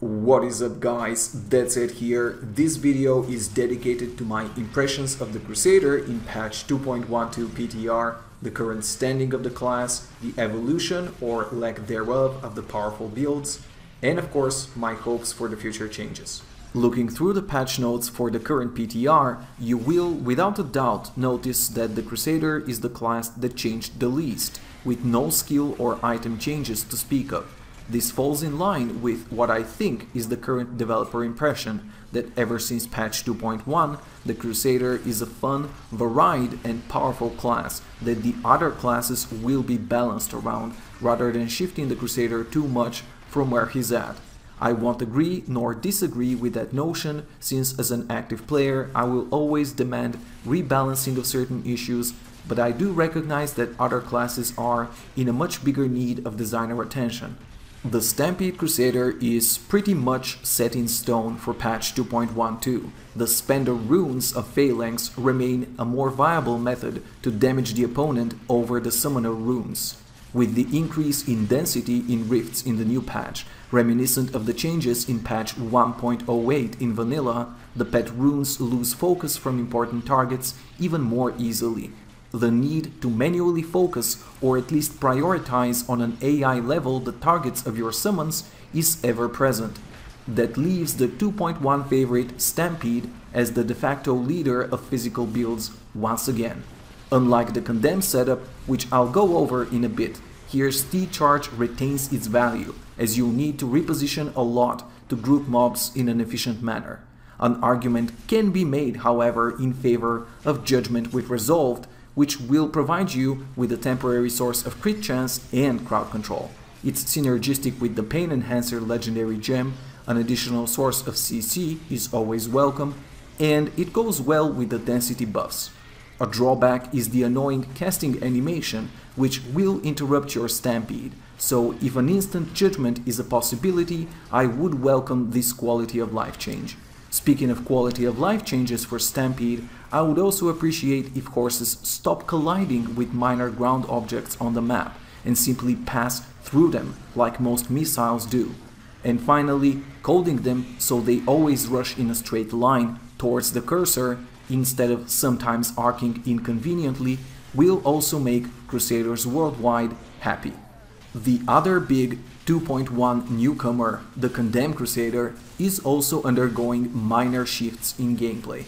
What is up guys, Deadset here. This video is dedicated to my impressions of the Crusader in patch 2.12 PTR, the current standing of the class, the evolution or lack thereof of the powerful builds, and of course my hopes for the future changes. Looking through the patch notes for the current PTR, you will without a doubt notice that the Crusader is the class that changed the least, with no skill or item changes to speak of. This falls in line with what I think is the current developer impression, that ever since patch 2.1, the Crusader is a fun, varied and powerful class that the other classes will be balanced around, rather than shifting the Crusader too much from where he's at. I won't agree nor disagree with that notion, since as an active player I will always demand rebalancing of certain issues, but I do recognize that other classes are in a much bigger need of designer attention. The Stampede Crusader is pretty much set in stone for patch 2.12. The Spender runes of Phalanx remain a more viable method to damage the opponent over the Summoner runes. With the increase in density in rifts in the new patch, reminiscent of the changes in patch 1.08 in vanilla, the pet runes lose focus from important targets even more easily. The need to manually focus or at least prioritize on an AI level the targets of your summons is ever present. That leaves the 2.1 favorite Stampede as the de facto leader of physical builds once again. Unlike the Condemned setup, which I'll go over in a bit, here's T-Charge retains its value, as you'll need to reposition a lot to group mobs in an efficient manner. An argument can be made, however, in favor of Judgment with Resolved, which will provide you with a temporary source of crit chance and crowd control. It's synergistic with the Pain Enhancer legendary gem, an additional source of CC is always welcome, and it goes well with the density buffs. A drawback is the annoying casting animation, which will interrupt your Stampede, so if an instant judgment is a possibility, I would welcome this quality of life change. Speaking of quality of life changes for Stampede, I would also appreciate if horses stop colliding with minor ground objects on the map and simply pass through them like most missiles do. And finally, coding them so they always rush in a straight line towards the cursor instead of sometimes arcing inconveniently will also make Crusaders worldwide happy. The other big 2.1 newcomer, the Condemned Crusader, is also undergoing minor shifts in gameplay.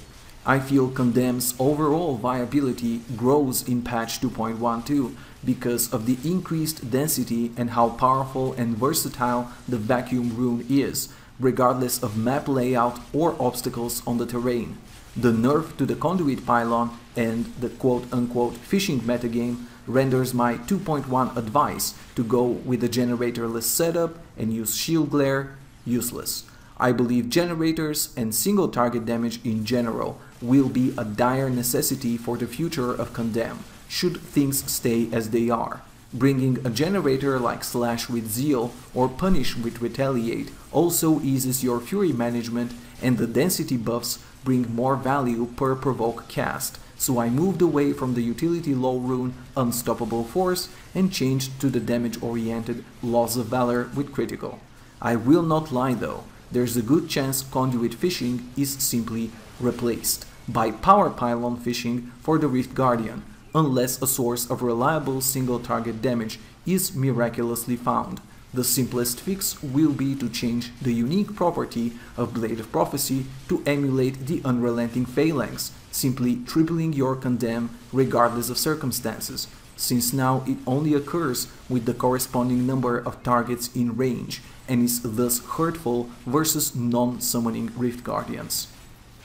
I feel Condemned's overall viability grows in patch 2.12 because of the increased density and how powerful and versatile the Vacuum rune is, regardless of map layout or obstacles on the terrain. The nerf to the Conduit pylon and the quote-unquote fishing metagame renders my 2.1 advice to go with a generatorless setup and use shield glare useless. I believe generators and single target damage in general will be a dire necessity for the future of Condemn, should things stay as they are. Bringing a generator like Slash with Zeal or Punish with Retaliate also eases your fury management, and the density buffs bring more value per provoke cast, so I moved away from the utility low rune Unstoppable Force and changed to the damage oriented Laws of Valor with critical. I will not lie though, there's a good chance Conduit fishing is simply replaced by Power Pylon fishing for the Rift Guardian, unless a source of reliable single target damage is miraculously found. The simplest fix will be to change the unique property of Blade of Prophecy to emulate the Unrelenting Phalanx, simply tripling your Condemn regardless of circumstances, since now it only occurs with the corresponding number of targets in range and is thus hurtful versus non-summoning Rift Guardians.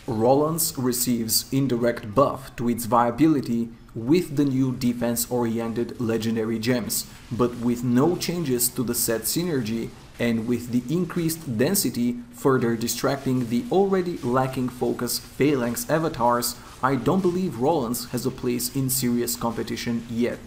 Rollins receives indirect buff to its viability with the new defense-oriented legendary gems, but with no changes to the set synergy and with the increased density further distracting the already lacking focus Phalanx avatars, I don't believe Rollins has a place in serious competition yet.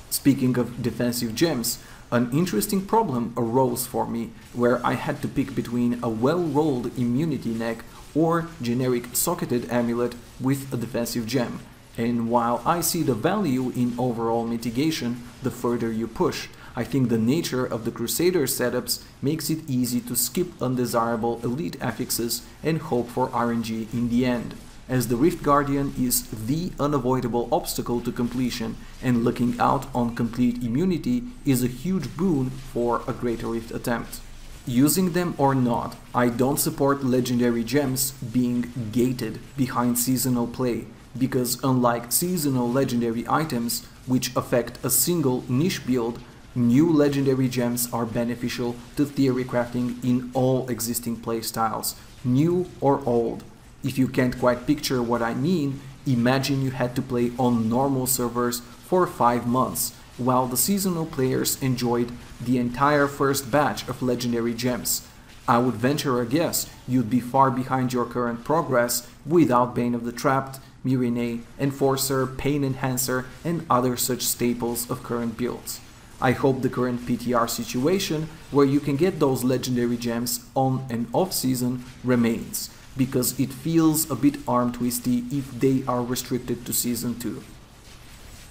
Speaking of defensive gems, an interesting problem arose for me, where I had to pick between a well-rolled immunity neck or generic socketed amulet with a defensive gem. And while I see the value in overall mitigation the further you push, I think the nature of the Crusader setups makes it easy to skip undesirable elite affixes and hope for RNG in the end, as the Rift Guardian is the unavoidable obstacle to completion, and looking out on complete immunity is a huge boon for a Greater Rift attempt. Using them or not, I don't support legendary gems being gated behind seasonal play, because unlike seasonal legendary items, which affect a single niche build, new legendary gems are beneficial to theory crafting in all existing playstyles, new or old. If you can't quite picture what I mean, imagine you had to play on normal servers for 5 months, while the seasonal players enjoyed the entire first batch of legendary gems. I would venture a guess you'd be far behind your current progress without Bane of the Trapped, Myrinae, Enforcer, Pain Enhancer, and other such staples of current builds. I hope the current PTR situation, where you can get those legendary gems on and off season, remains, because it feels a bit arm twisty if they are restricted to Season 2.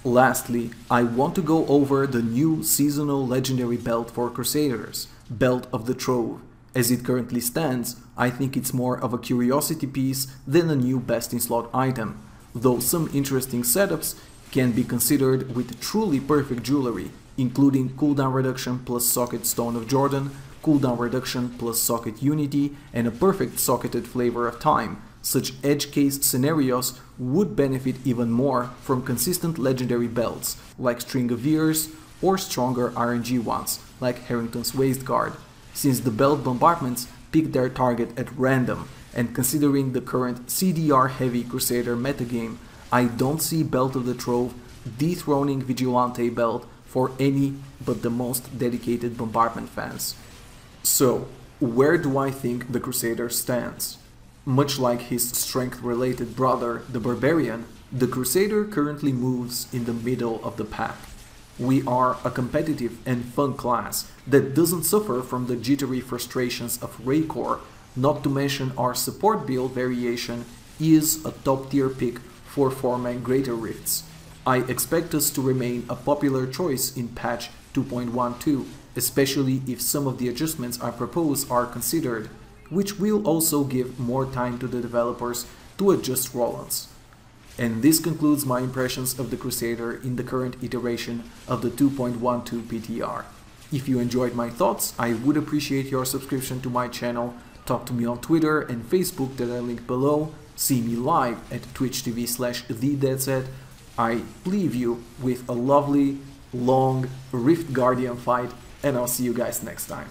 Lastly, I want to go over the new seasonal legendary belt for Crusaders, Belt of the Trove. As it currently stands, I think it's more of a curiosity piece than a new best-in-slot item, though some interesting setups can be considered with truly perfect jewelry, including cooldown reduction plus socket Stone of Jordan, cooldown reduction plus socket Unity, and a perfect socketed Flavor of Time. Such edge case scenarios would benefit even more from consistent legendary belts like String of Years, or stronger RNG ones like Harrington's Waist Guard, since the belt bombardments pick their target at random, and considering the current CDR heavy Crusader metagame, I don't see Belt of the Trove dethroning Vigilante belt for any but the most dedicated bombardment fans. So, where do I think the Crusader stands? Much like his strength-related brother, the Barbarian, the Crusader currently moves in the middle of the pack. We are a competitive and fun class that doesn't suffer from the jittery frustrations of Raycore, not to mention our support build variation is a top-tier pick for 4-man Greater Rifts. I expect us to remain a popular choice in patch 2.12, especially if some of the adjustments I propose are considered, which will also give more time to the developers to adjust roll-ons. And this concludes my impressions of the Crusader in the current iteration of the 2.12 PTR. If you enjoyed my thoughts, I would appreciate your subscription to my channel, talk to me on Twitter and Facebook that I link below, see me live at twitch.tv/TheDeadset. I leave you with a lovely, long Rift Guardian fight, and I'll see you guys next time.